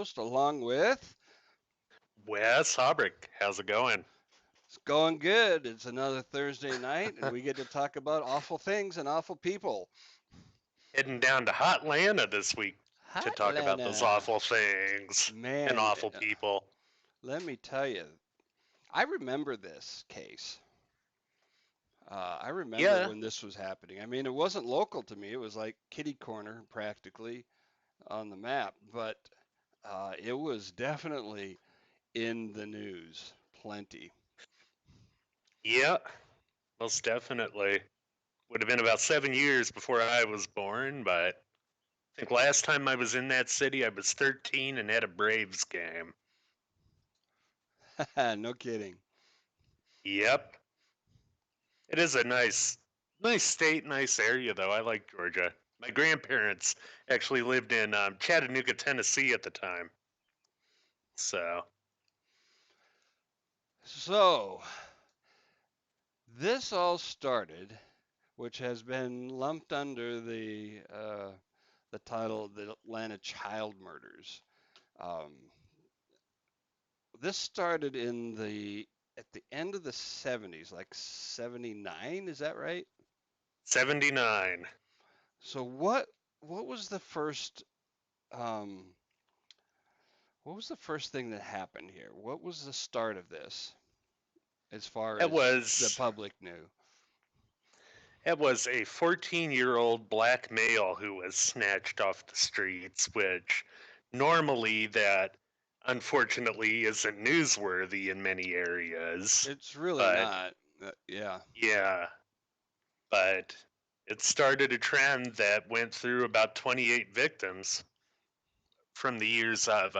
host, along with. Wes Haubrick, how's it going? It's going good. It's another Thursday night, and we get to talk about awful things and awful people. Heading down to Hotlanta this week to talk about those Hotlanta. awful things and Man, awful people. let me tell you, I remember this case. I remember Yeah, when this was happening. I mean, it wasn't local to me. It was like kitty corner practically on the map, but it was definitely in the news plenty. yeah, most definitely. Would have been about 7 years before I was born, but I think last time I was in that city, I was 13 and had a Braves game. No kidding. Yep, it is a nice state, nice area though. I like Georgia. My grandparents actually lived in Chattanooga, Tennessee at the time, so So, this all started, which has been lumped under the title the Atlanta child murders. Um, this started in the at the end of the 70s, like 79, is that right? 79. So what was the first um, what was the first thing that happened here? What was the start of this as far It as the was public knew? it was a 14-year-old black male who was snatched off the streets, which normally that unfortunately isn't newsworthy in many areas. It's really But not. Yeah. yeah, but it started a trend that went through about 28 victims from the years of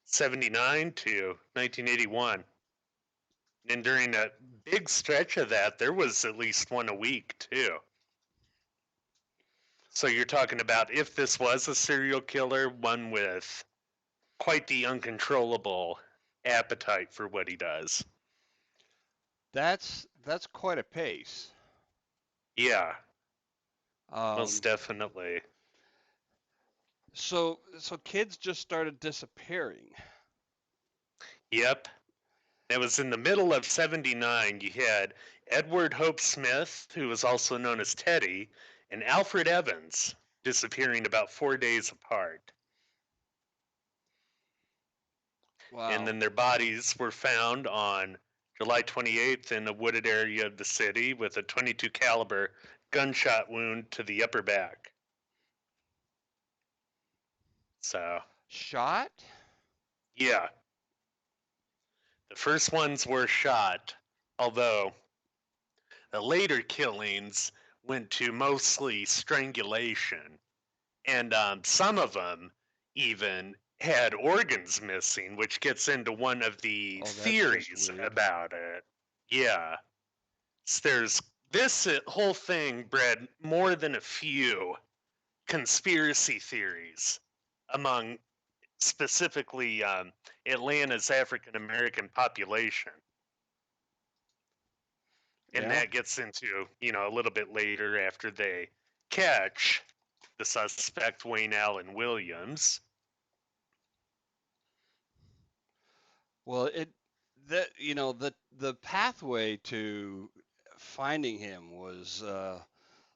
79 to 1981. And during a big stretch of that, there was at least one a week too. So you're talking about if this was a serial killer, one with quite the uncontrollable appetite for what he does. That's quite a pace. Yeah, most Um, definitely. so kids just started disappearing. Yep. It was in the middle of 79. You had Edward Hope Smith, who was also known as Teddy, and Alfred Evans disappearing about 4 days apart. And Wow. then their bodies were found on July 28th in a wooded area of the city with a 22 caliber gunshot wound to the upper back. So, Shot? yeah, the first ones were shot, although the later killings went to mostly strangulation, and some of them even had organs missing, which gets into one of the Oh, that's just theories weird. about it. Yeah, there's this whole thing bred more than a few conspiracy theories among specifically Atlanta's African American population. And Yeah. that gets into, a little bit later after they catch the suspect, Wayne Allen Williams. Well, the pathway to finding him was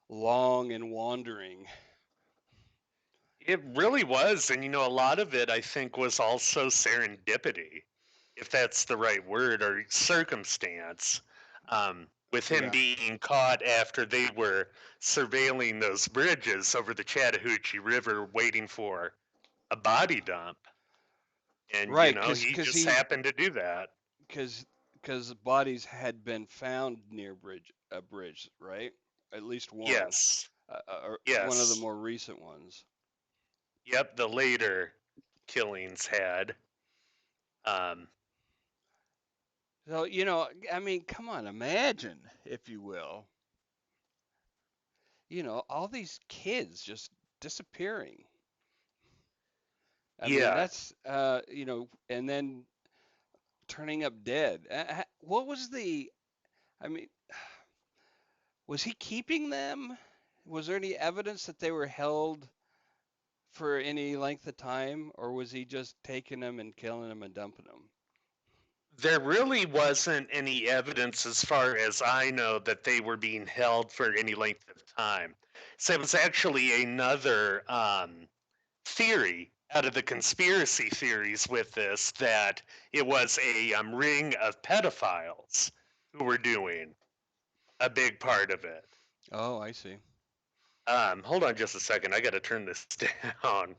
long and wandering. It really was. And, a lot of it, I think, was also serendipity, if that's the right word, or circumstance. With him Yeah. being caught after they were surveilling those bridges over the Chattahoochee River waiting for a body dump. And, Right, he cause just he happened to do that. cause cause bodies had been found near a bridge, right? At least one, Yes. or one of the Yes. more recent ones. Yep. The later killings had. Um, So, I mean, come on, imagine, if you will, all these kids just disappearing. I mean, yeah. that's, and then turning up dead. What was I mean, was he keeping them? Was there any evidence that they were held for any length of time, or was he just taking them and killing them and dumping them? There really wasn't any evidence, as far as I know, that they were being held for any length of time. So it was actually another theory out of the conspiracy theories with this, that it was a ring of pedophiles who were doing a big part of it. Oh, I see. Hold on just a second. I got to turn this down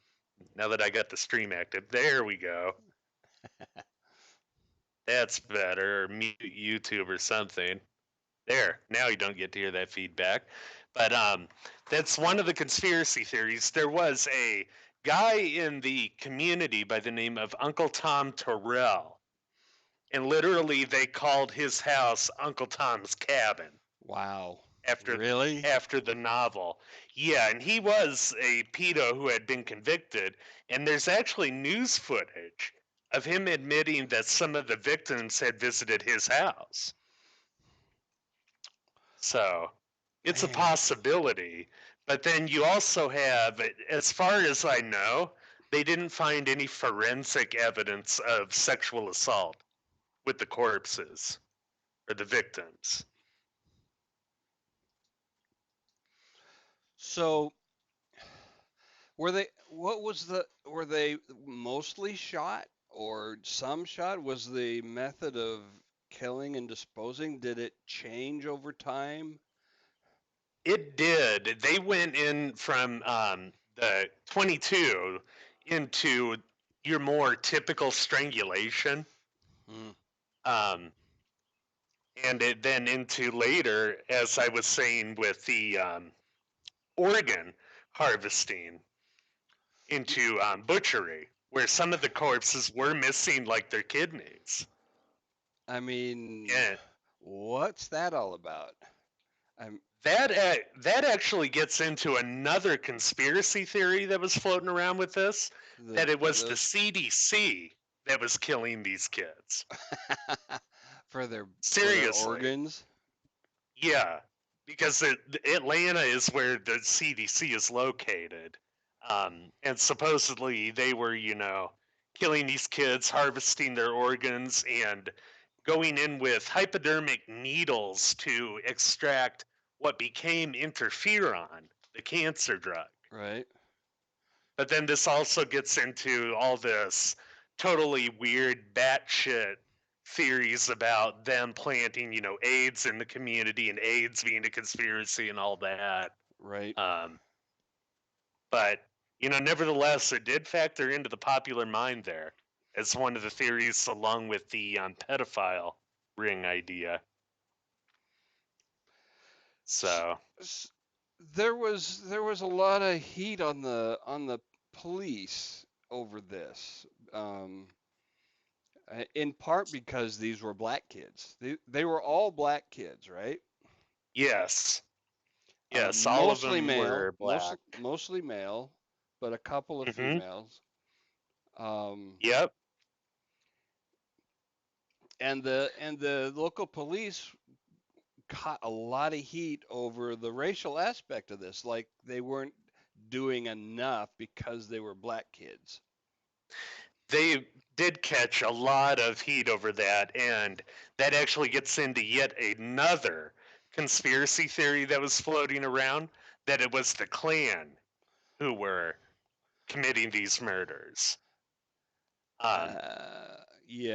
now that I got the stream active. There we go. That's better. Or mute YouTube or something. There. Now you don't get to hear that feedback. But that's one of the conspiracy theories. There was a guy in the community by the name of Uncle Tom Terrell, and literally they called his house Uncle Tom's cabin Wow. after Really? after the novel. Yeah, and he was a pedo who had been convicted, and there's actually news footage of him admitting that some of the victims had visited his house. So it's a Man. possibility. But then you also have, as far as I know, they didn't find any forensic evidence of sexual assault with the corpses or the victims. So, were they mostly shot or some shot? Was the method of killing and disposing, did it change over time? It did. They went in from the 22 into your more typical strangulation, Hmm. um, and then into later, as I was saying, with the organ harvesting Y- into butchery, where some of the corpses were missing, like their kidneys. I mean, And what's that all about? I'm that actually gets into another conspiracy theory that was floating around with this, the that it was the those CDC that was killing these kids. for their Seriously. organs. Yeah, because Atlanta is where the CDC is located. And supposedly they were, killing these kids, harvesting their organs, and going in with hypodermic needles to extract what became interferon, the cancer drug. Right. But then this also gets into all this totally weird batshit theories about them planting, AIDS in the community and AIDS being a conspiracy and all that. Right. Um, but, nevertheless, it did factor into the popular mind there as one of the theories, along with the pedophile ring idea. S- So, s- there was a lot of heat on the police over this. Um, in part because these were black kids. They were all black kids, right? yes. Yes, all of Mostly them male, were black. mostly male, but a couple of Mm-hmm. females. Um, Yep. and the local police caught a lot of heat over the racial aspect of this. Like they weren't doing enough because they were black kids. They did catch a lot of heat over that, and that actually gets into yet another conspiracy theory that was floating around, that it was the Klan who were committing these murders. Um,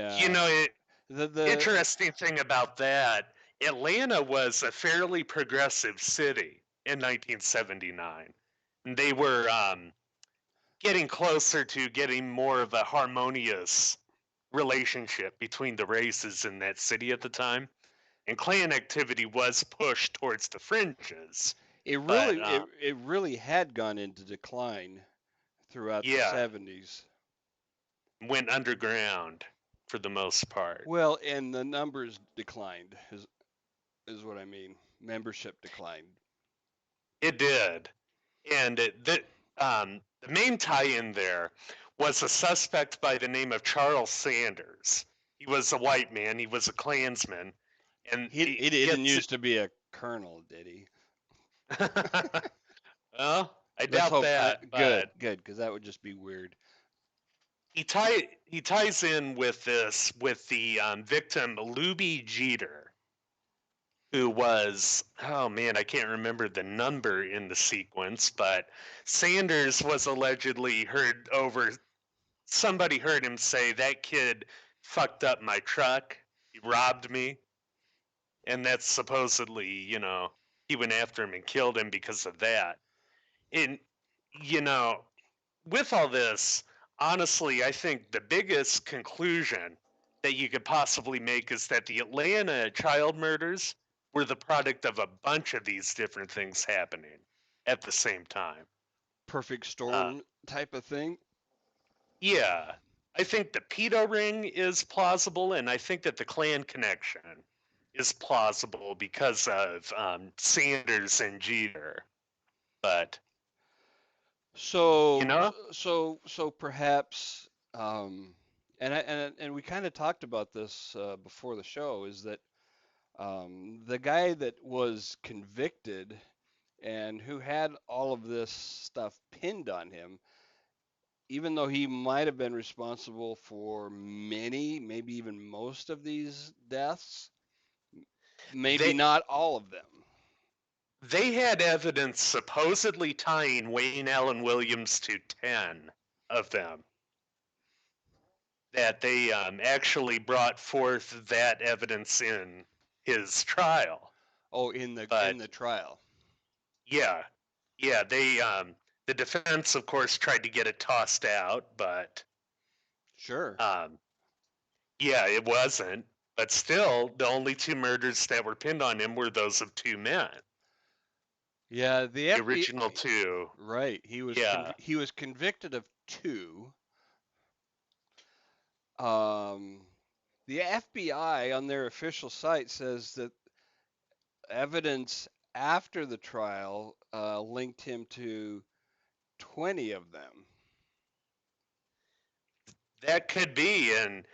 you Yeah. know, The interesting thing about that, Atlanta was a fairly progressive city in 1979. And they were getting closer to getting more of a harmonious relationship between the races in that city at the time. And Klan activity was pushed towards the fringes. it But really it really had gone into decline throughout the yeah, 70s. went underground for the most part. Well, and the numbers declined is what I mean. Membership declined. It did. And the main tie in there was a suspect by the name of Charles Sanders. He was a white man, he was a Klansman, and He he he didn't gets. used to be a colonel, did he? Well, I Let's doubt hope. that, Good, but good, because that would just be weird. he ties in with this with the victim Luby Jeter, who was, oh man, I can't remember the number in the sequence, but Sanders was allegedly heard over, somebody heard him say, that kid fucked up my truck, he robbed me, and that's supposedly, he went after him and killed him because of that. And, you know, with all this, honestly, I think the biggest conclusion that you could possibly make is that the Atlanta child murders were the product of a bunch of these different things happening at the same time. Perfect Uh, storm type of thing. yeah, I think the pedo ring is plausible, and I think that the clan connection is plausible because of Sanders and Jeter. But you So, know, so perhaps, and we kind of talked about this before the show, is that the guy that was convicted and who had all of this stuff pinned on him, even though he might have been responsible for many, maybe even most of these deaths, maybe they not all of them. they had evidence supposedly tying Wayne Allen Williams to 10 of them, that they actually brought forth that evidence in his trial. Oh, in the But trial. yeah, yeah, the defense, of course, tried to get it tossed out, but Sure. um, yeah, it wasn't. But still, the only two murders that were pinned on him were those of two men, Yeah, the the FBI. original two. Right. Yeah, He was convicted of two. Um, the FBI on their official site says that evidence after the trial linked him to 20 of them. that could be, and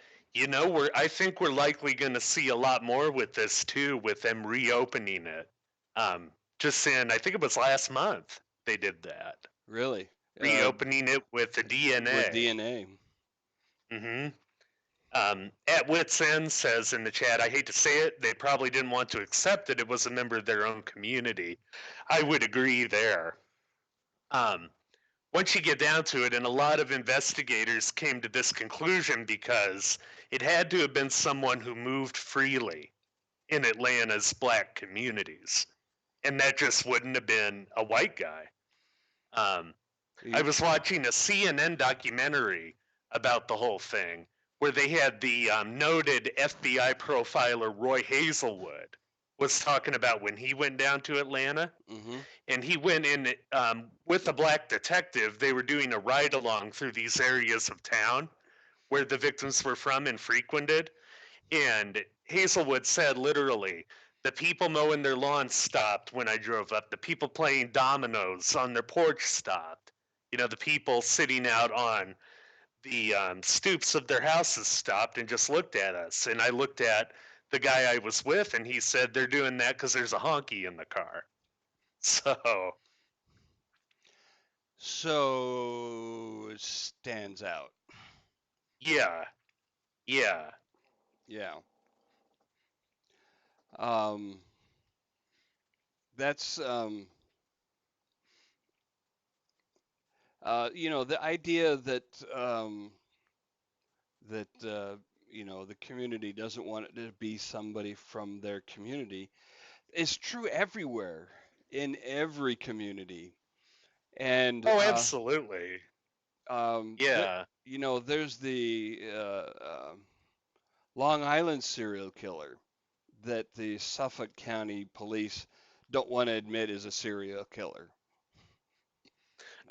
I think we're likely going to see a lot more with this too, with them reopening it. Um, just in, I think it was last month they did that, Really? Uh, reopening it with the with DNA. DNA. hmm At Wits End says in the chat, I hate to say it, they probably didn't want to accept that it was a member of their own community. I would agree there. Um, Once you get down to it, and a lot of investigators came to this conclusion because it had to have been someone who moved freely in Atlanta's black communities. And that just wouldn't have been a white guy. Um, I You, was watching a CNN documentary about the whole thing where they had the noted FBI profiler Roy Hazelwood was talking about when he went down to Atlanta, hmm. and he went in with a black detective. They were doing a ride along through these areas of town where the victims were from and frequented. And Hazelwood said literally, the people mowing their lawns stopped when I drove up. The people playing dominoes on their porch stopped. The people sitting out on the stoops of their houses stopped and just looked at us. And I looked at the guy I was with, and he said they're doing that because there's a honky in the car. So, So it stands out. yeah, yeah. Yeah. Um, that's the idea that um, that the community doesn't want it to be somebody from their community is true everywhere in every community. And Oh, absolutely. there, Yeah. there's the Long Island serial killer that the Suffolk County police don't want to admit is a serial killer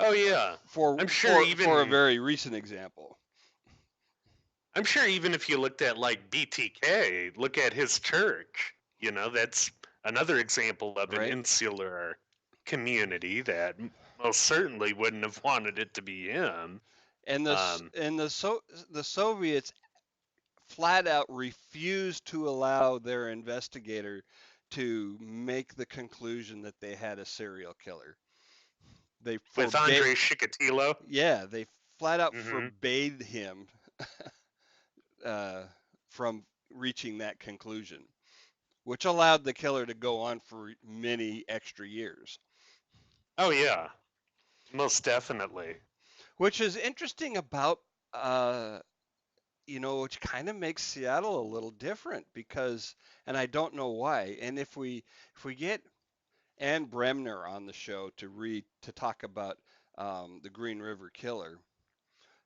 Oh, yeah. for I'm sure for a even very recent example, I'm sure even if you looked at like BTK, look at his church. That's another example of an right? insular community that most certainly wouldn't have wanted it to be him. And Um, the Soviets flat out refused to allow their investigator to make the conclusion that they had a serial killer. they With forbade, Andre Chikatilo. yeah, they flat out Hmm. forbade him uh, from reaching that conclusion, which allowed the killer to go on for many extra years. Oh yeah, most definitely. Which is interesting about, uh, which kind of makes Seattle a little different because, and I don't know why. And if we get Ann Bremner on the show to talk about the Green River Killer,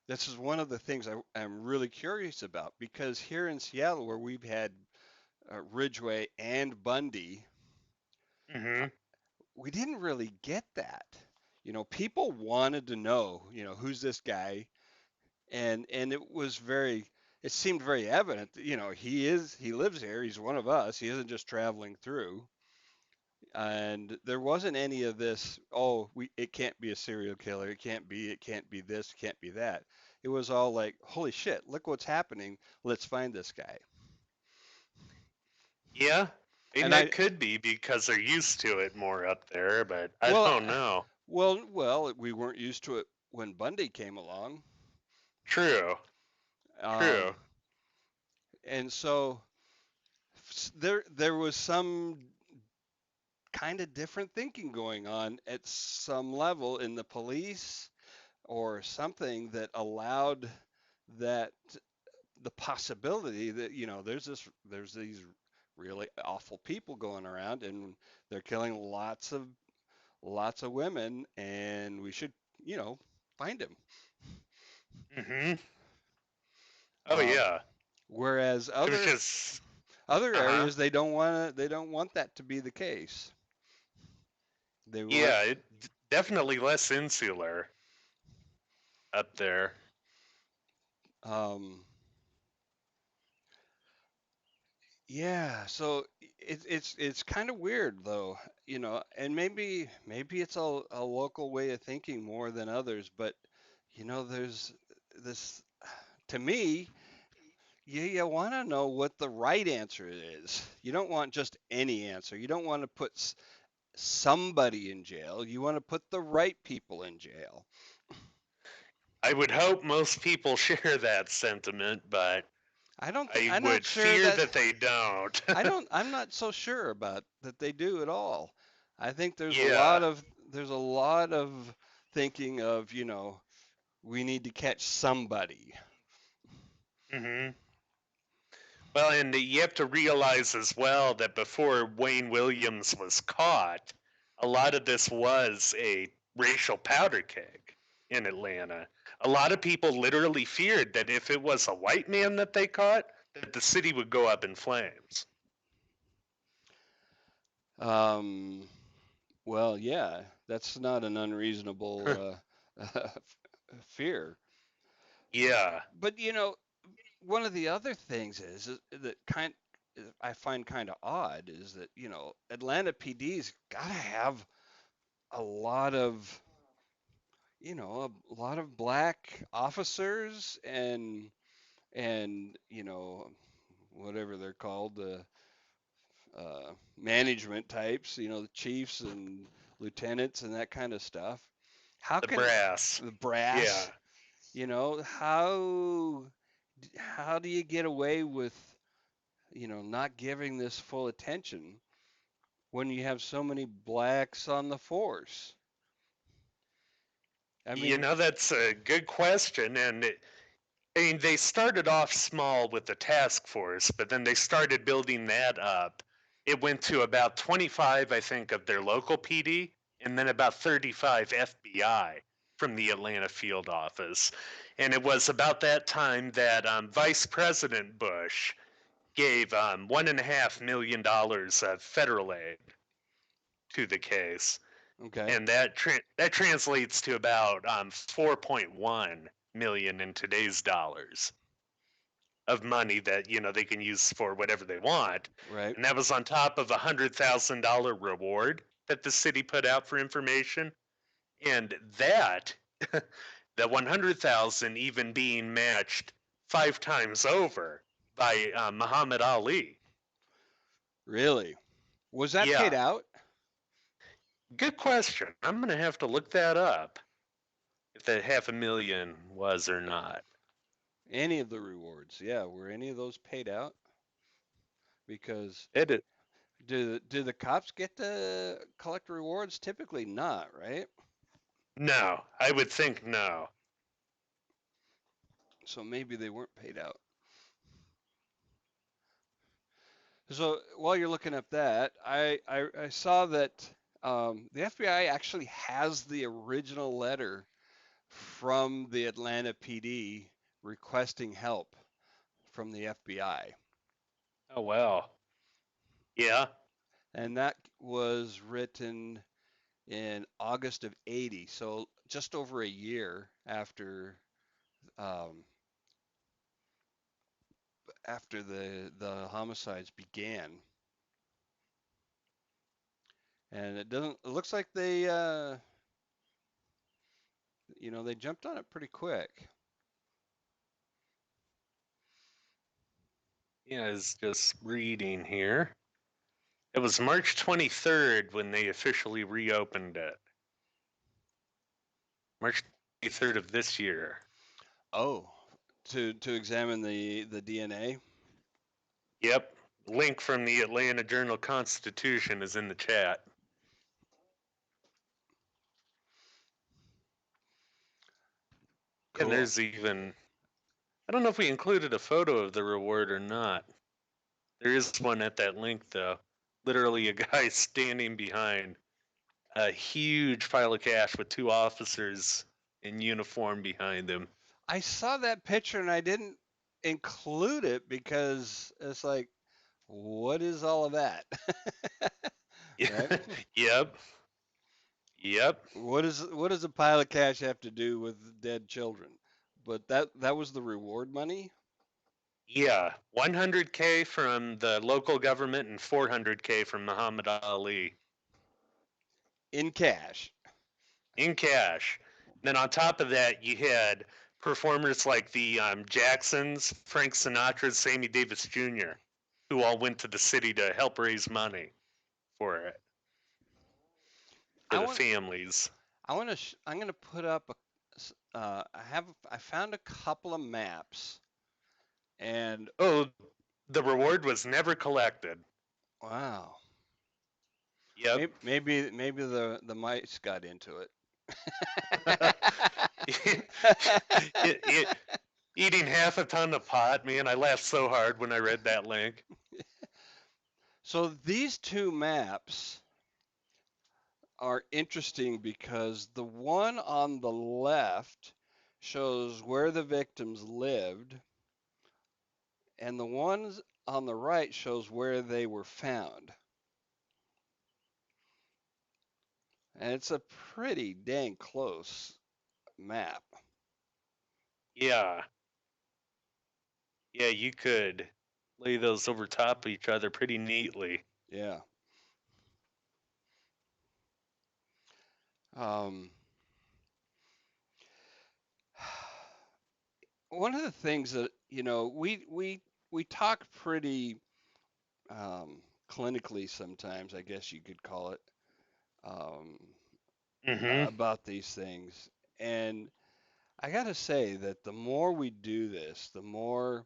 this is one of the things I'm really curious about because here in Seattle, where we've had Ridgway and Bundy, uh, Hmm. we didn't really get that. People wanted to know, who's this guy, and it seemed very evident that, he lives here, he's one of us, he isn't just traveling through. And there wasn't any of this, oh, it can't be a serial killer, it can't be this, it can't be that. It was all like, holy shit, look what's happening, let's find this guy. Yeah, and And I that could be because they're used to it more up there, but I well don't know. we weren't used to it when Bundy came along. True, um true. and so there was some kind of different thinking going on at some level in the police or something that allowed that the possibility that, there's these really awful people going around and they're killing lots of women, and we should, you know find him. Hmm. Oh um, yeah. Whereas There's other just other uh-huh. areas, they don't want that to be the case. They want. Yeah, definitely less insular up there. um, Yeah, so it's kind of weird though, and maybe it's a local way of thinking more than others, but there's this, to me, you want to know what the right answer is. You don't want just any answer. You don't want to put somebody in jail. You want to put the right people in jail. I would hope most people share that sentiment, but I don't think I I'm not would sure fear that that they don't. I'm not so sure about that they do at all. I think Yeah. there's a lot of thinking of, we need to catch somebody. Hmm. Well, and you have to realize as well that before Wayne Williams was caught, a lot of this was a racial powder keg in Atlanta. A lot of people literally feared that if it was a white man that they caught, that the city would go up in flames. Um, well, yeah, that's not an unreasonable fear. Yeah. But one of the other things is that I find kind of odd is that, Atlanta PD's got to have a lot of a lot of black officers and whatever they're called, the management types, the chiefs and lieutenants and that kind of stuff. How The can brass. the Yeah. brass, how do you get away with not giving this full attention when you have so many blacks on the force? I You mean, know, that's a good question. And I mean, they started off small with the task force, but then they started building that up. It went to about 25, I think, of their local PD, and then about 35 FBI from the Atlanta field office. And it was about that time that Vice President Bush gave $1.5 million of federal aid to the case, okay. and that translates to about 4.1 million in today's dollars of money that they can use for whatever they want, Right. and that was on top of $100,000 reward that the city put out for information, and that 100,000 even being matched 5 times over by Muhammad Ali. Really? Was that paid Yeah, out? Good question. I'm gonna have to look that up. If that 500,000 was or not. Any of the rewards, yeah, were any of those paid out? Because It do the cops get to collect rewards? Typically not, right? no, I would think no. So maybe they weren't paid out. So while you're looking up that, I saw that the FBI actually has the original letter from the Atlanta PD requesting help from the FBI. Oh well. Yeah. And that was written in August of '80, so just over a year um, after the homicides began. And it doesn't. It looks like they, they jumped on it pretty quick. Yeah, I was just reading here. It was March 23rd when they officially reopened it. March 23rd of this year. Oh, to examine the DNA. Yep. Link from the Atlanta Journal Constitution is in the chat. And Cool. there's even, I don't know if we included a photo of the reward or not. There is one at that link, though. Literally a guy standing behind a huge pile of cash with two officers in uniform behind him. I saw that picture and I didn't include it because it's like, what is all of that? Right? Yep. Yep. What does a pile of cash have to do with dead children? But that was the reward money Yeah. 100K from the local government and 400K from Muhammad Ali in cash. in cash. Then on top of that, you had performers like the Jacksons, Frank Sinatra, Sammy Davis Jr., who all went to the city to help raise money for it for I the want families. I'm going to put up I found a couple of maps and Oh, the reward was never collected. wow. Yep. Maybe the mice got into it. Eating half a ton of pot, man. I laughed so hard when I read that link. So these two maps are interesting because the one on the left shows where the victims lived, and the ones on the right shows where they were found. And it's a pretty dang close map. Yeah. Yeah, you could lay those over top of each other pretty neatly. Yeah. Um, one of the things that we talk pretty clinically sometimes, I guess you could call it, um, Mm-hmm. about these things. And I got to say that the more we do this, the more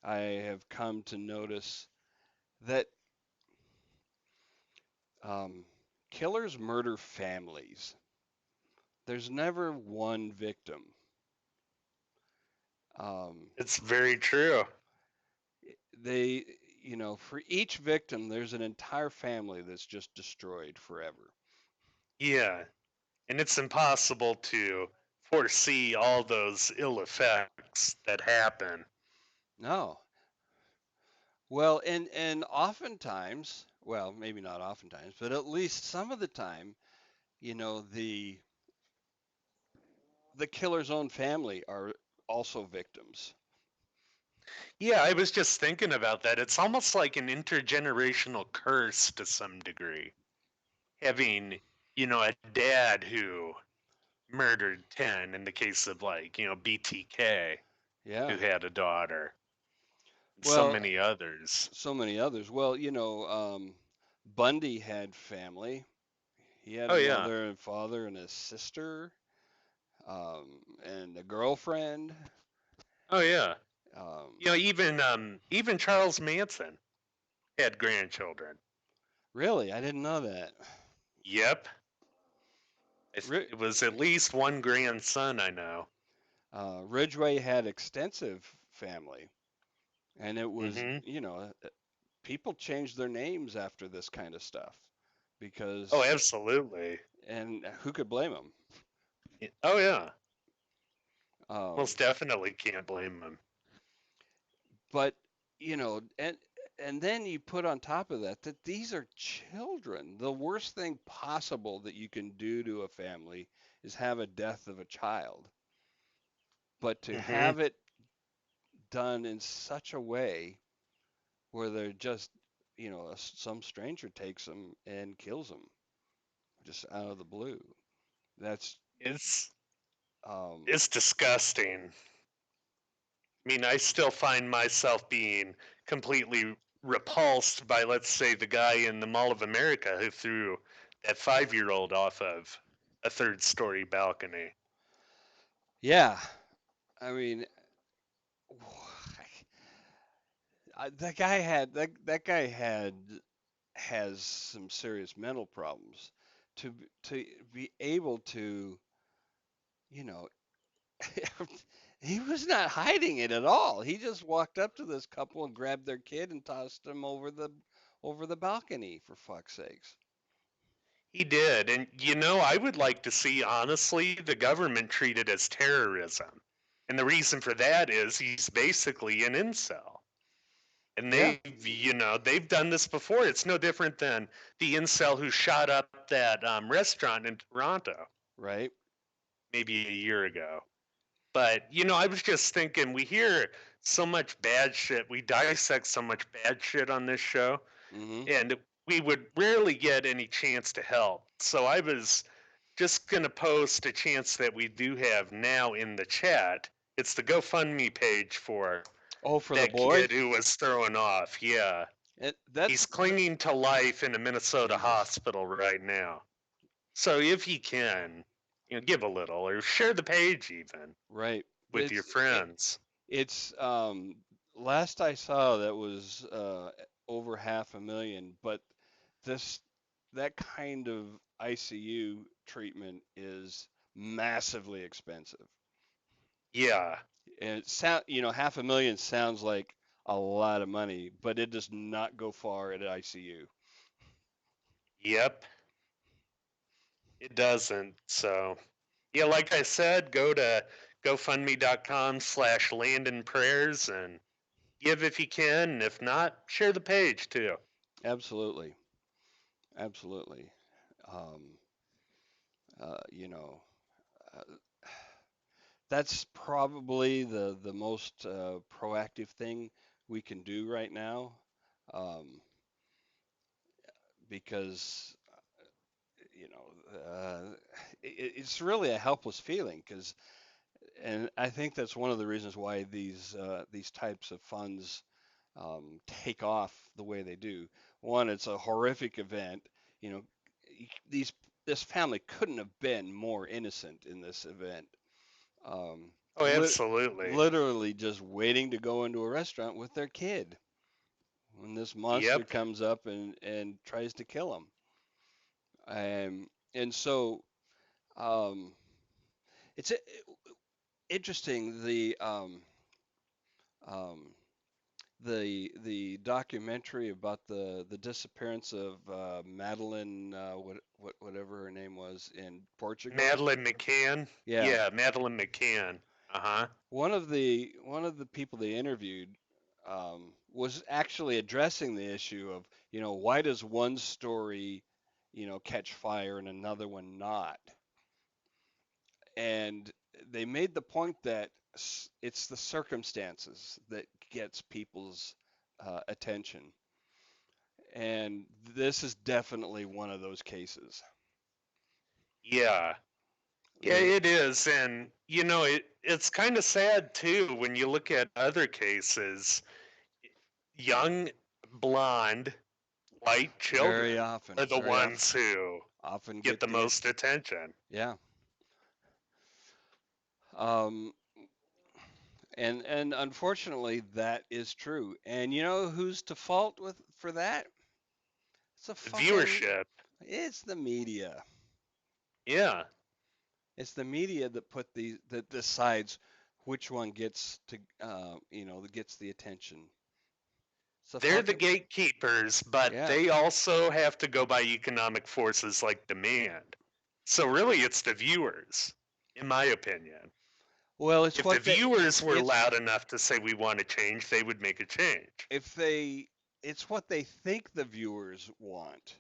I have come to notice that um, killers murder families. There's never one victim. Um, It's very true. they, for each victim, there's an entire family that's just destroyed forever. Yeah. And it's impossible to foresee all those ill effects that happen. No. Well, and oftentimes, well, maybe not oftentimes, but at least some of the time, you know, the killer's own family are also victims. Yeah, I was just thinking about that. It's almost like an intergenerational curse to some degree. Having, a dad who murdered 10 in the case of BTK, who Yeah. had a daughter, and so Well, many others. so many others. Well, Bundy had family. He had Oh a yeah. mother and father and a sister, and a girlfriend. Oh yeah. Um, Even Charles Manson had grandchildren. really, I didn't know that. Yep. Ri- It was at least one grandson I know. Ridgway had extensive family, and it was, Mm-hmm. people changed their names after this kind of stuff Oh, because, absolutely. and who could blame them? Oh yeah. Um, Most definitely can't blame him. but you know, and then you put on top of that that these are children. The worst thing possible that you can do to a family is have a death of a child. But to Mm-hmm. have it done in such a way where they're just, some stranger takes them and kills them just out of the blue. That's It's um, it's disgusting. I mean, I still find myself being completely repulsed by, let's say, the guy in the Mall of America who threw that 5-year-old off of a third-story balcony. yeah. I mean, that guy has some serious mental problems. To be able to, you know, he was not hiding it at all. He just walked up to this couple and grabbed their kid and tossed him over the balcony, for fuck's sakes. He did, and I would like to see, honestly, the government treat it as terrorism. And the reason for that is he's basically an incel. And Yeah, they've done this before. It's no different than the incel who shot up that restaurant in Toronto right. maybe a year ago. But, I was just thinking, we hear so much bad shit. We dissect so much bad shit on this show, Mhm. and we would rarely get any chance to help. So I was just going to post a chance that we do have now in the chat. It's the GoFundMe page for Oh, for the that boy? kid who was thrown off. Yeah. That's He's clinging to life in a Minnesota Jesus. hospital right now. So if you can, give a little or share the page even Right. with your It, friends. it's last I saw that was over 500,000, but this that kind of ICU treatment is massively expensive. Yeah. And it sound, 500,000 sounds like a lot of money, but it does not go far at ICU. Yep. It doesn't. So, yeah, like I said, go to gofundme.com/landonprayers and give if you can. And if not, share the page too. Absolutely. Absolutely. Um, you know, uh, that's probably the most proactive thing we can do right now, um, because it's really a helpless feeling. Because, and I think that's one of the reasons why these types of funds take off the way they do. One, it's a horrific event. You know, these this family couldn't have been more innocent in this event. Um, Oh, lit absolutely. Literally just waiting to go into a restaurant with their kid when this monster Yep. comes up and tries to kill them. And so um, it's interesting um, the documentary about the disappearance of Madeline, whatever her name was, in Portugal. Madeline McCann. Yeah, Yeah, Madeline McCann. Uh huh. one of the people they interviewed was actually addressing the issue of, why does one story, catch fire and another one not? And they made the point that it's the circumstances that gets people's attention, and this is definitely one of those cases. Yeah. Yeah, They it is. And, it's kind of sad too when you look at other cases. Young, blonde, white very children often, are the very often. ones who often get get the the most attention. yeah. Um, and unfortunately, that is true. And you know who's to fault with for that? It's a The fucking viewership, it's the media. yeah, It's the media that put the that decides which one gets to that gets the attention. It's a they're the fucking gatekeepers, but yeah. they also have to go by economic forces like demand. So really, it's the viewers, in my opinion. Well, it's If the what they viewers were it's loud enough to say we want to change, they would make a change. if they it's what they think the viewers want,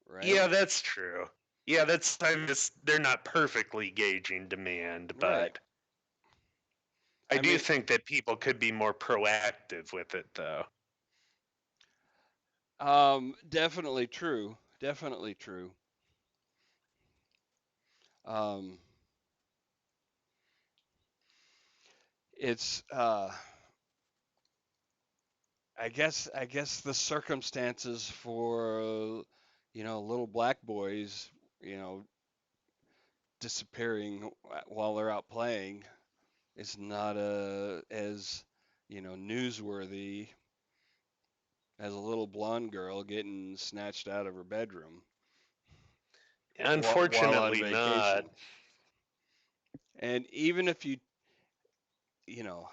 right? Yeah, that's true. Yeah, that's I'm just they're not perfectly gauging demand, Right. but I I do mean, think that people could be more proactive with it, though. definitely true. Definitely true. Um, it's I guess the circumstances for little black boys, you know, disappearing while they're out playing is not as newsworthy as a little blonde girl getting snatched out of her bedroom while on Unfortunately, not. vacation. And even if you know,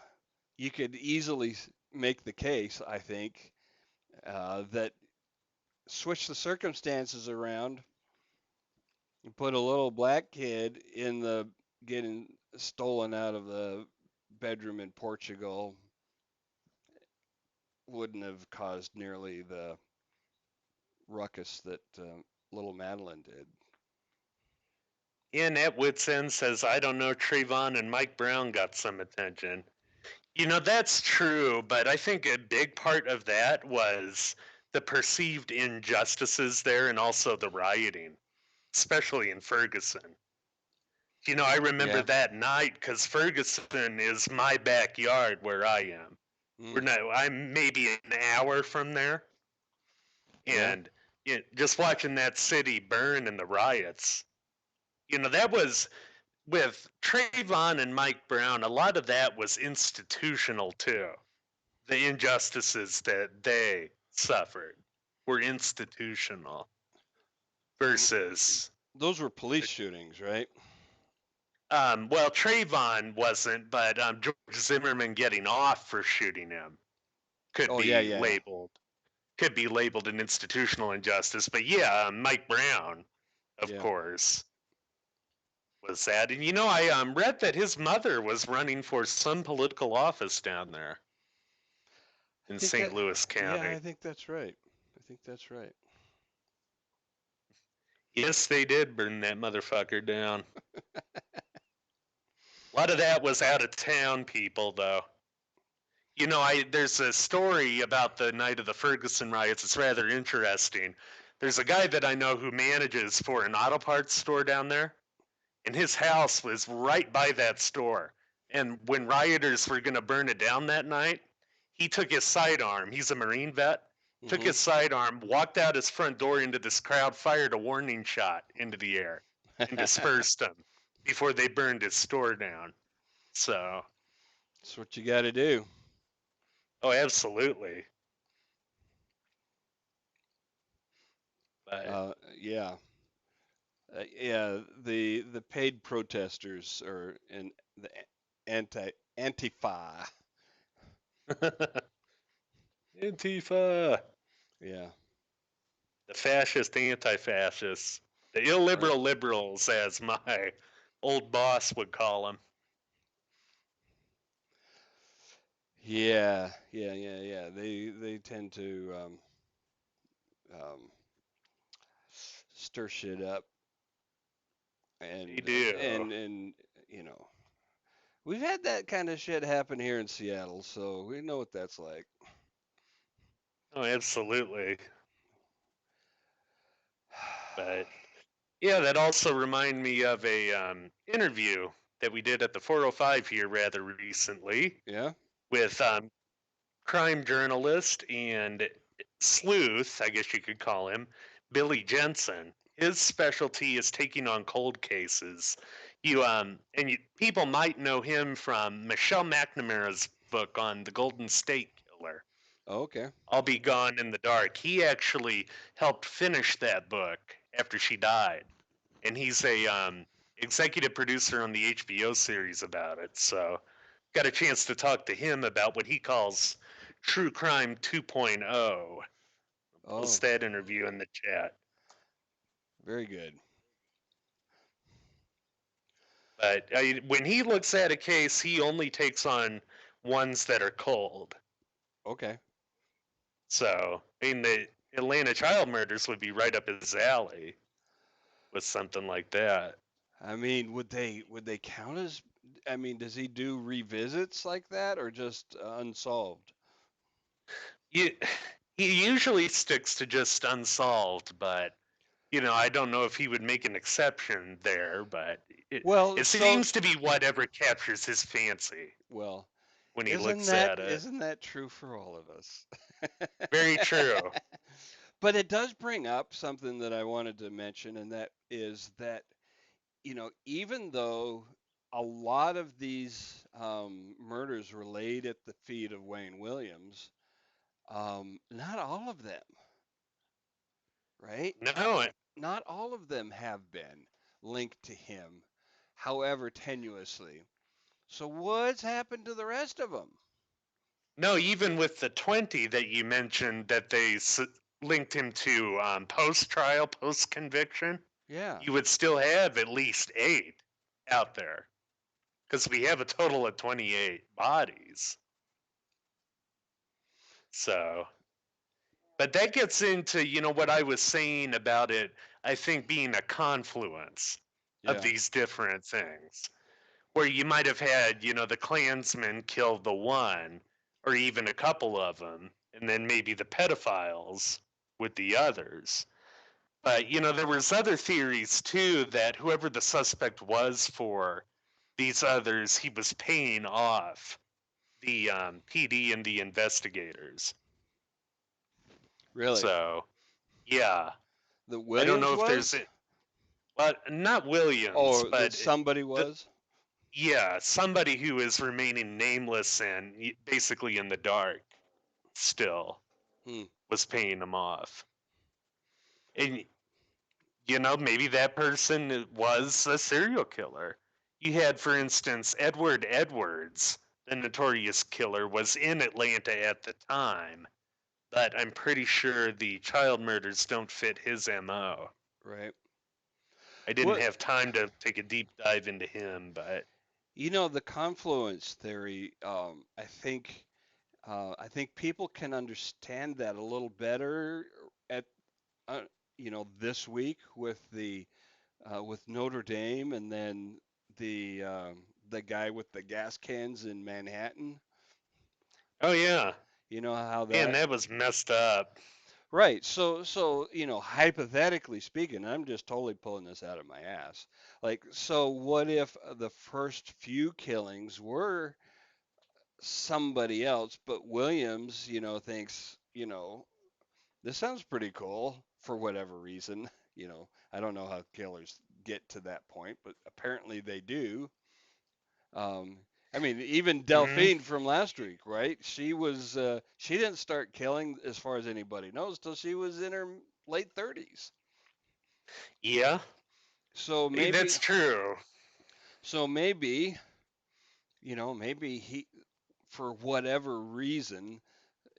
you could easily make the case, I think, that switch the circumstances around and put a little black kid in the getting stolen out of the bedroom in Portugal wouldn't have caused nearly the ruckus that little Madeline did. Ian at Wits End says, I don't know, Trayvon and Mike Brown got some attention. You know, that's true, but I think a big part of that was the perceived injustices there and also the rioting, especially in Ferguson. You know, I remember Yeah. that night because Ferguson is my backyard where I am. Mm. I'm maybe an hour from there, Yeah. and just watching that city burn in the riots. You know, that was with Trayvon and Mike Brown. A lot of that was institutional too. The injustices that they suffered were institutional versus Those were police shootings, right? well, Trayvon wasn't, but George Zimmerman getting off for shooting him could Oh yeah, be yeah, an institutional injustice. But yeah, Mike Brown, of yeah. course, was that. And you know, I read that his mother was running for some political office down there I in think St. that. Louis Yeah, County. I think that's right. I think that's right. Yes, they did burn that motherfucker down. A lot of that was out of town people, though. You know, there's a story about the night of the Ferguson riots. It's rather interesting. There's a guy that I know who manages for an auto parts store down there, and his house was right by that store. And when rioters were going to burn it down that night, he took his sidearm. He's a Marine vet. Took Hmm. his sidearm, walked out his front door into this crowd, fired a warning shot into the air, and dispersed them before they burned his store down. So, That's what you got to do. oh, absolutely. But Yeah, yeah. The paid protesters or in the Antifa. Antifa, Yeah. the fascist anti-fascists, the Right. illiberal liberals, as my old boss would call them. Yeah. Yeah. Yeah. Yeah. They tend to um, stir shit up They and do. and you know we've had that kind of shit happen here in Seattle, so we know what that's like. Oh, absolutely. But yeah, that also reminded me of a interview that we did at the 405 here rather recently Yeah. with crime journalist and sleuth, I guess you could call him, Billy Jensen. His specialty is taking on cold cases. People might know him from Michelle McNamara's book on the Golden State Killer. Okay. I'll Be Gone in the Dark. He actually helped finish that book after she died, and he's a executive producer on the HBO series about it. So, got a chance to talk to him about what he calls True Crime 2.0. Oh, Post that interview in the chat. very good. But when he looks at a case, he only takes on ones that are cold. Okay. So, I mean, the Atlanta child murders would be right up his alley with something like that. I mean, would they count as? I mean, does he do revisits like that or just unsolved? You, he usually sticks to just unsolved, but I don't know if he would make an exception there, but it, Well, it so seems to be whatever captures his fancy well, when he isn't looks that at it. isn't that true for all of us? Very true. But it does bring up something that I wanted to mention, and that is that, even though a lot of these murders were laid at the feet of Wayne Williams, not all of them, right? No, Not all of them have been linked to him, however tenuously. So what's happened to the rest of them? no, even with the 20 that you mentioned that they linked him to post-trial, post-conviction, Yeah, you would still have at least 8 out there because we have a total of 28 bodies. So, but that gets into, what I was saying about it, I think being a confluence of yeah, these different things. Where you might have had, the Klansmen kill the one, or even a couple of them, and then maybe the pedophiles with the others. But, there was other theories too that whoever the suspect was for these others, he was paying off the PD and the investigators. really. So, yeah, The I don't Williams know if there's was? it. Well, not Williams, Or that but somebody the, was? yeah, somebody who is remaining nameless and basically in the dark still Hmm. was paying them off. And, maybe that person was a serial killer. You had, for instance, Edward Edwards, the notorious killer, was in Atlanta at the time, but I'm pretty sure the child murders don't fit his MO. Right. I didn't Well, have time to take a deep dive into him, but the confluence theory, I think people can understand that a little better at uh, this week with Notre Dame, and then the guy with the gas cans in Manhattan. oh yeah, You know how man, that that was messed up. Right. So, hypothetically speaking, I'm just totally pulling this out of my ass. Like, so what if the first few killings were somebody else, but Williams, thinks, this sounds pretty cool for whatever reason. I don't know how killers get to that point, but apparently they do. Um, I mean, even Hmm. Delphine from last week, right? She didn't start killing, as far as anybody knows, till she was in her late 30s. Yeah, So maybe, that's true. so maybe, maybe for whatever reason,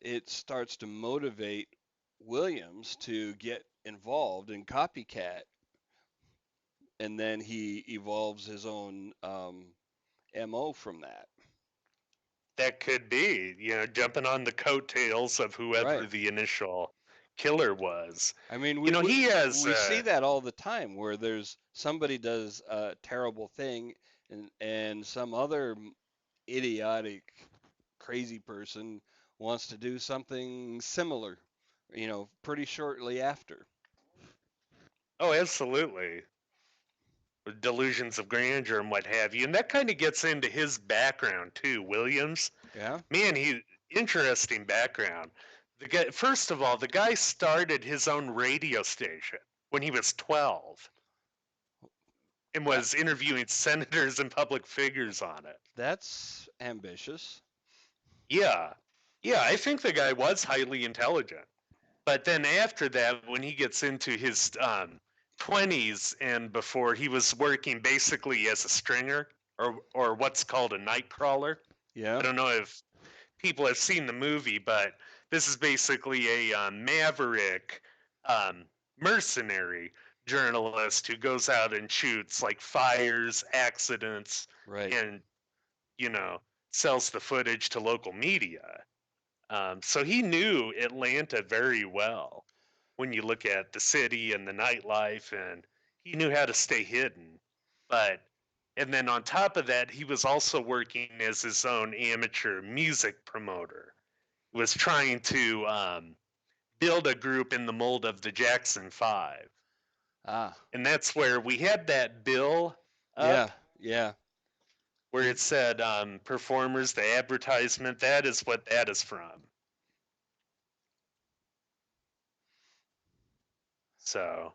it starts to motivate Williams to get involved in copycat, and then he evolves his own MO from that. That could be, jumping on the coattails of whoever Right. the initial killer was. I mean, He has, we see that all the time where there's somebody does a terrible thing, and some other idiotic, crazy person wants to do something similar, pretty shortly after. oh, absolutely, delusions of grandeur and what have you. And that kind of gets into his background too, Williams. Yeah. Man, interesting background. The guy, first of all, the guy started his own radio station when he was 12 and That was interviewing senators and public figures on it. that's ambitious. Yeah. Yeah, I think the guy was highly intelligent. But then after that, when he gets into his 20s and before, he was working basically as a stringer or what's called a night crawler. I Yeah, don't know if people have seen the movie, but this is basically a maverick um, mercenary journalist who goes out and shoots like fires, accidents, right. and you know sells the footage to local media. So he knew Atlanta very well when you look at the city and the nightlife, and he knew how to stay hidden. But, and then on top of that, he was also working as his own amateur music promoter. He was trying to build a group in the mold of the Jackson Five. Ah, And that's where we had that bill yeah, up yeah. where He it said performers, the advertisement. That is what that is from. So,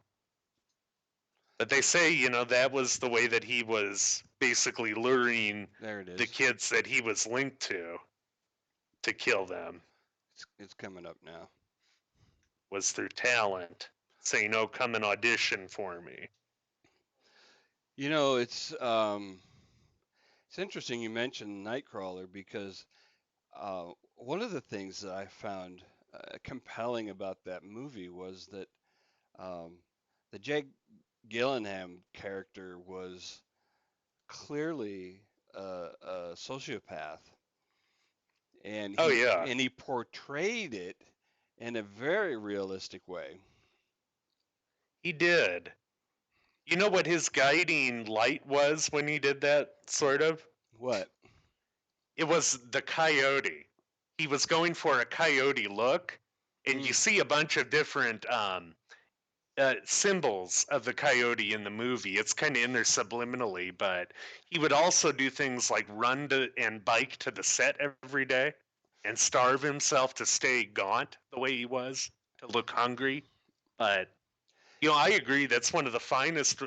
but they say, that was the way that he was basically luring there it the is. kids that he was linked to kill them, It's coming up now. was through talent, saying, "Oh, come and audition for me." You know, it's interesting you mentioned Nightcrawler because one of the things that I found compelling about that movie was that um, the Jake Gyllenhaal character was clearly a sociopath, and Oh, he yeah, and he portrayed it in a very realistic way. he did. You know what his guiding light was when he did that, sort of? What? It was the coyote. He was going for a coyote look, and you Mm, see a bunch of different symbols of the coyote in the movie. It's kind of in there subliminally, but he would also do things like run to and bike to the set every day and starve himself to stay gaunt the way he was, to look hungry. But, I agree. That's one of the finest,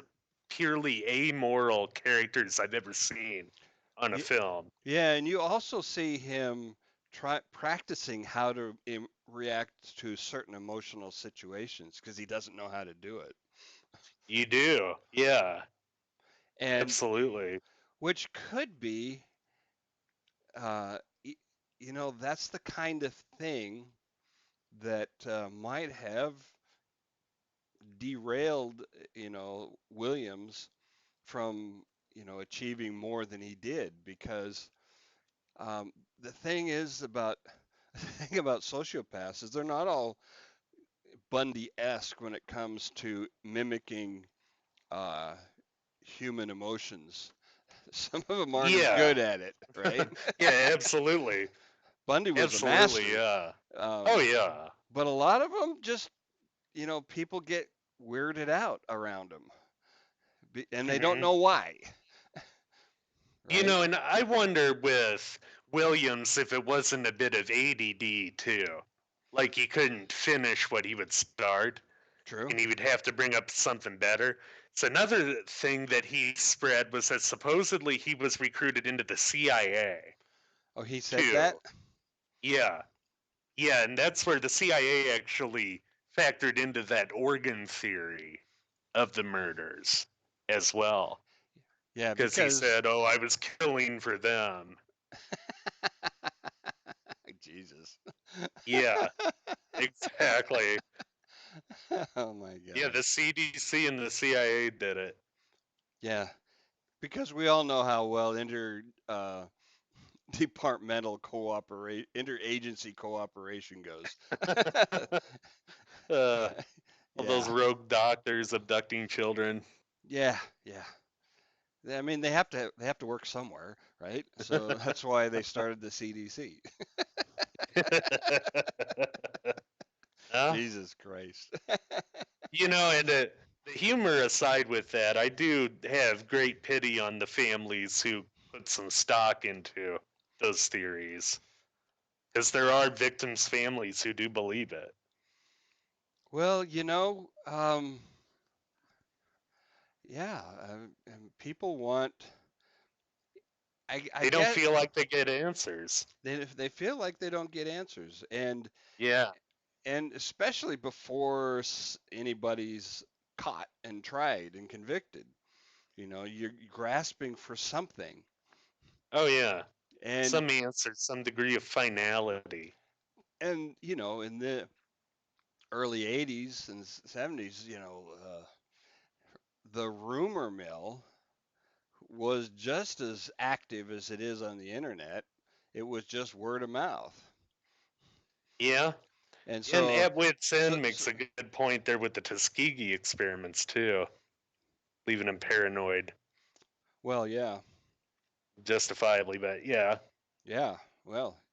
purely amoral characters I've ever seen on a yeah, film. yeah, and you also see him try practicing how to react to certain emotional situations because he doesn't know how to do it. You do. Yeah, And absolutely. which could be, uh, y- that's the kind of thing that might have derailed, Williams from, achieving more than he did because um, the thing is about the thing about sociopaths is they're not all Bundy-esque when it comes to mimicking uh, human emotions. Some of them aren't as Yeah. good at it, right? Yeah, absolutely. Bundy was a Absolutely, master, yeah. Oh, um, yeah. but a lot of them just, people get weirded out around them, and they don't hmm know why, right? And I wonder with Williams if it wasn't a bit of ADD too. Like he couldn't finish what he would start True. and he would have to bring up something better. So another thing that he spread was that supposedly he was recruited into the CIA Oh, he said that? too. Yeah. Yeah, and that's where the CIA actually factored into that organ theory of the murders as well. Yeah, Because he because said, "Oh, I was killing for them." Jesus. Yeah, exactly. Oh my Yeah, the gosh. CDC and the CIA did it. Yeah, because we all know how well departmental cooperate interagency cooperation goes. uh, all those Yeah. rogue doctors abducting children. Yeah, yeah. I mean, they have to work somewhere, right? So that's why they started the CDC. Huh? Jesus Christ. And the humor aside with that, I do have great pity on the families who put some stock into those theories. Because there are victims' families who do believe it. Well, yeah, and people want. I They don't get feel like they get answers. they feel like they don't get answers, Yeah. and especially before anybody's caught and tried and convicted. You're grasping for something, Oh, yeah. and Some answer, some degree of finality. in the early '80s and '70s, the rumor mill was just as active as it is on the internet. It was just word of mouth. Yeah. And And so, At Wit's so, End so makes a good point there with the Tuskegee experiments, too, leaving him paranoid, well, yeah, justifiably, but yeah. yeah, well,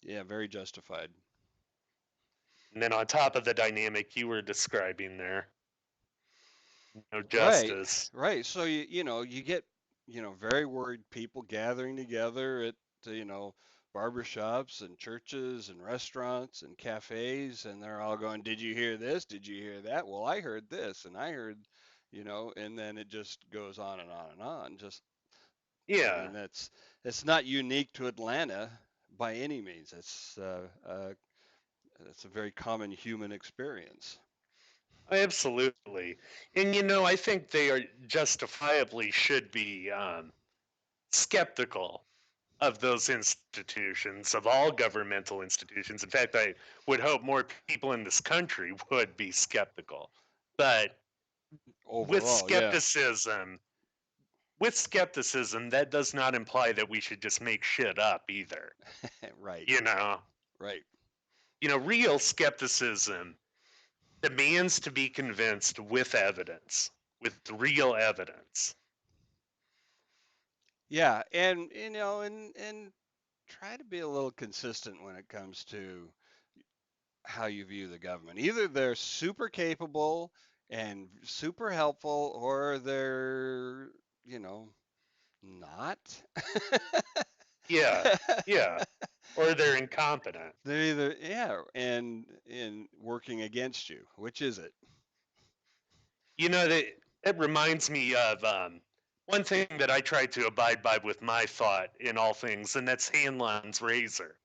yeah, very justified. And then on top of the dynamic you were describing there, no Right, justice. right. So you get very worried people gathering together at you know barbershops and churches and restaurants and cafes, and they're all going, "Did you hear this? Did you hear that? Well, I heard this, and I heard, and then it just goes on and on and on. Just, I Yeah, mean, it's not unique to Atlanta by any means. It's a very common human experience. absolutely. And I think they are justifiably should be skeptical of those institutions, of all governmental institutions. In fact, I would hope more people in this country would be skeptical. But with Overall, yeah, skepticism, with skepticism, that does not imply that we should just make shit up either. right, You know, right. real skepticism demands to be convinced with evidence, with real evidence. Yeah, and and try to be a little consistent when it comes to how you view the government. Either they're super capable and super helpful, or they're, you know, not. Yeah, yeah. Or they're incompetent. They're either, yeah, and in working against you. Which is it? That it reminds me of one thing that I try to abide by with my thought in all things, and that's Hanlon's razor.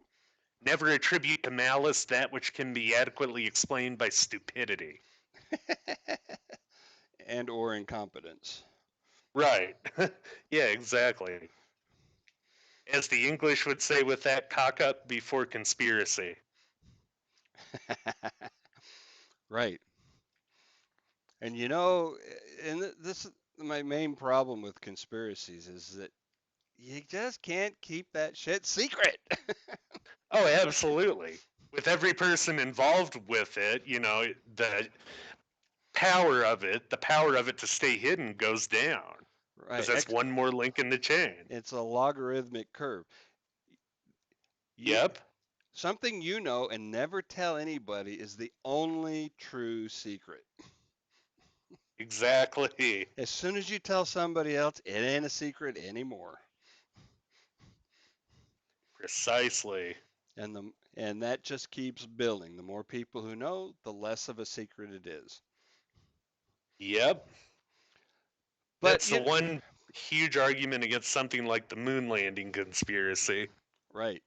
Never attribute to malice that which can be adequately explained by stupidity. And or incompetence. Right. Yeah, exactly. As the English would say with that, cock up before conspiracy. Right. And this is my main problem with conspiracies is that you just can't keep that shit secret. Oh, absolutely. With every person involved with it, the power of it to stay hidden goes down because Right. that's one more link in the chain. It's a logarithmic curve. You Yep, something you know and never tell anybody is the only true secret. exactly. As soon as you tell somebody else, it ain't a secret anymore. Precisely. And that just keeps building. The more people who know, the less of a secret it is. Yep. But That's the you one huge argument against something like the moon landing conspiracy. right.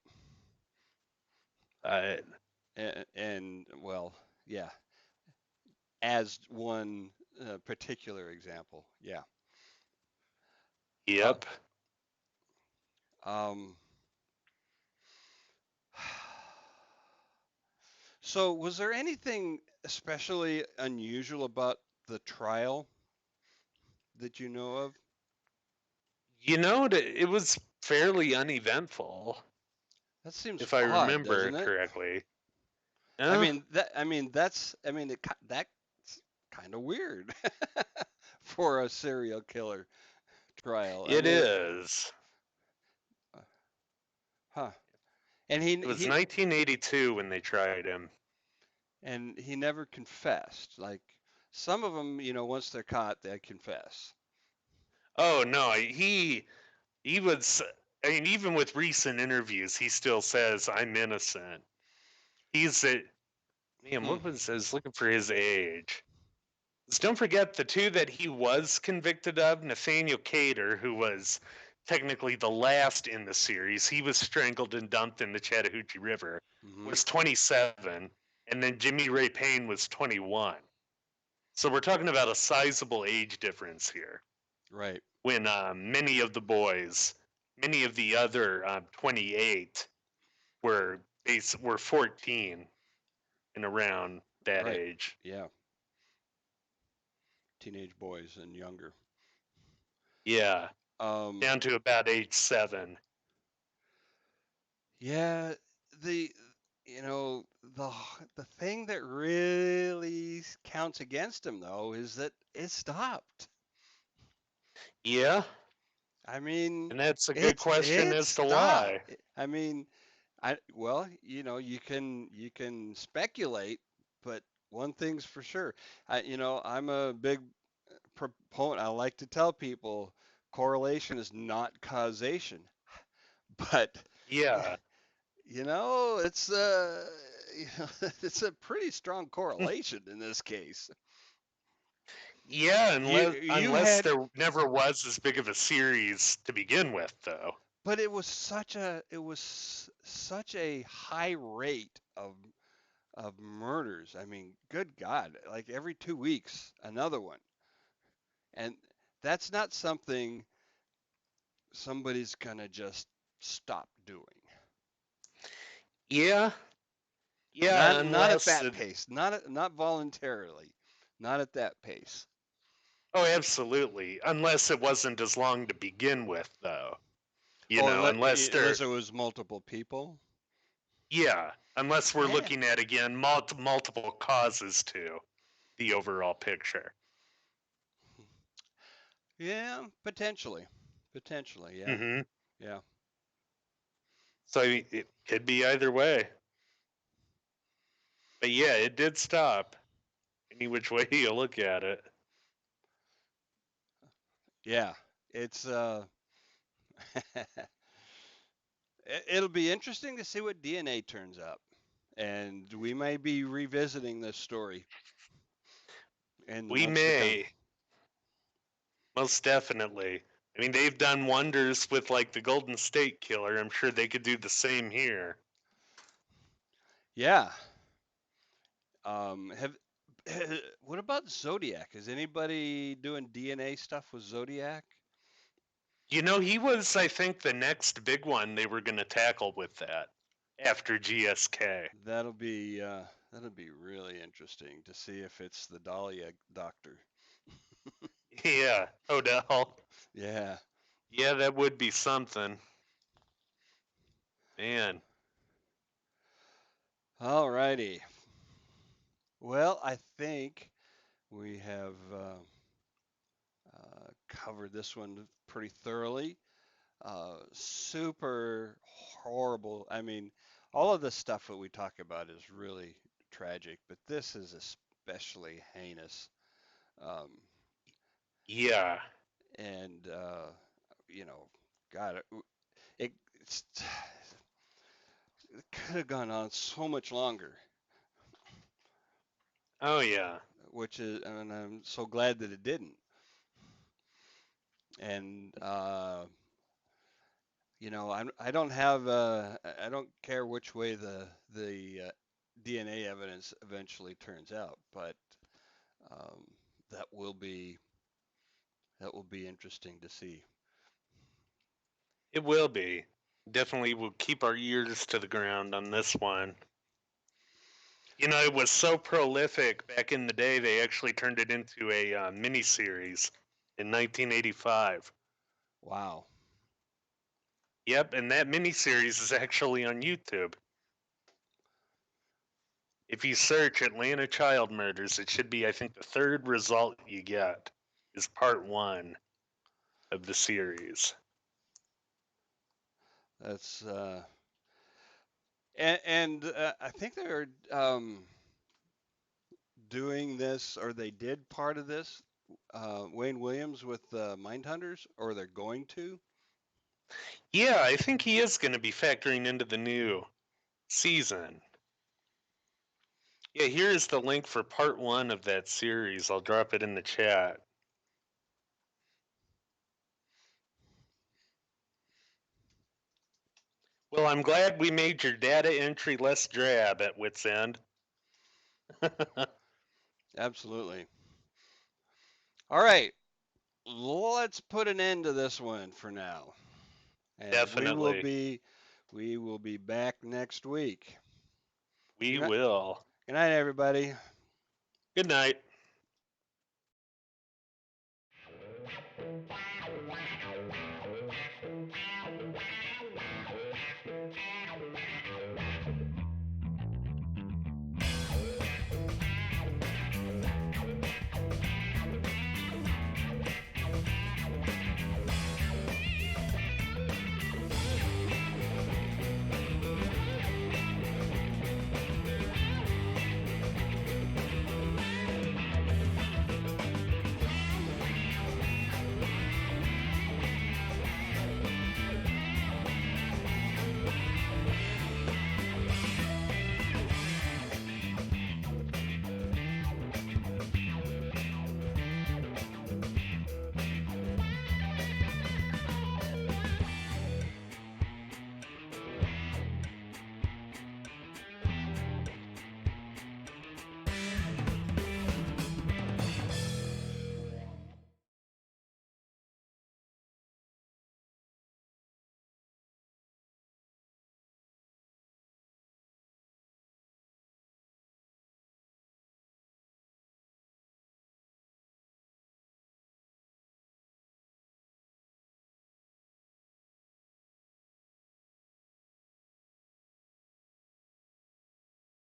Uh, And well, yeah, as one particular example. Yeah. Uh, yep. um, so, was there anything especially unusual about the trial that you know of? It was fairly uneventful, That seems if I odd, remember doesn't it? correctly. I Uh, mean, that's, I mean, that's kind of weird for a serial killer trial. I it mean, is. uh, huh? And It was 1982 when they tried him. he never confessed. Like some of them, once they're caught, they confess. Oh no, he was. I mean, even with recent interviews, he still says, I'm innocent. He's a, man, Hmm. what was, I was looking for his age. Don't forget the two that he was convicted of, Nathaniel Cater, who was technically the last in the series. He was strangled and dumped in the Chattahoochee River, Hmm. was 27, and then Jimmy Ray Payne was 21. So we're talking about a sizable age difference here. Right. When many of the boys, many of the other 28 were 14 and around that Right. age. Yeah. Teenage boys and younger. Yeah, Um, down to about age 7. yeah, the the the thing that really counts against him though is that it stopped. Yeah, I mean, and that's a good question it as to stopped. why. I mean, well, you can speculate, but one thing's for sure. I'm a big proponent. I like to tell people correlation is not causation, but Yeah, it's it's a pretty strong correlation in this case. yeah, You you unless had, there never was as big of a series to begin with, though. but it was such a high rate of murders. I mean, good God, like every 2 weeks, another one. And that's not something somebody's gonna just stop doing. Yeah, yeah, Not at unless that it, pace. Not voluntarily. Not at that pace. oh, absolutely, unless it wasn't as long to begin with, though. Oh, Unless unless there, it was multiple people. yeah, unless we're Yeah. looking at again multiple causes to the overall picture. Yeah, potentially. Potentially, yeah. Hmm. Yeah. So it could be either way. But yeah, it did stop. Any which way you look at it. Yeah. It's it'll be interesting to see what DNA turns up. And we may be revisiting this story in the We months to come. may, most definitely. I mean, they've done wonders with like the Golden State Killer. I'm sure they could do the same here. Yeah. Have what about Zodiac? Is anybody doing DNA stuff with Zodiac? He was, I think, the next big one they were going to tackle with that after GSK. That'll be really interesting to see if it's the Dahlia doctor. Yeah, Odell. Yeah. Yeah, that would be something. Man. All righty. Well, I think we have covered this one pretty thoroughly. Super horrible. I mean, all of the stuff that we talk about is really tragic, but this is especially heinous. Um, Yeah. and you know, God, it it's, it could have gone on so much longer, Oh, yeah. and I'm so glad that it didn't. And I don't have I don't care which way the DNA evidence eventually turns out, but um, that will be that will be interesting to see. It will be. Definitely will keep our ears to the ground on this one. It was so prolific back in the day, they actually turned it into a miniseries in 1985. Wow. Yep, and that miniseries is actually on YouTube. If you search Atlanta child murders, it should be, I think, the third result you get is part one of the series. That's and I think they're doing this, or they did part of this, Wayne Williams with Mindhunters, or they're going to. Yeah, I think he is going to be factoring into the new season. Yeah, here is the link for part 1 of that series. I'll drop it in the chat. Well, I'm glad we made your data entry less drab at Wits End. Absolutely. All right, let's put an end to this one for now, and Definitely. we will be back next week. We Good night, will. good night, everybody. Good night.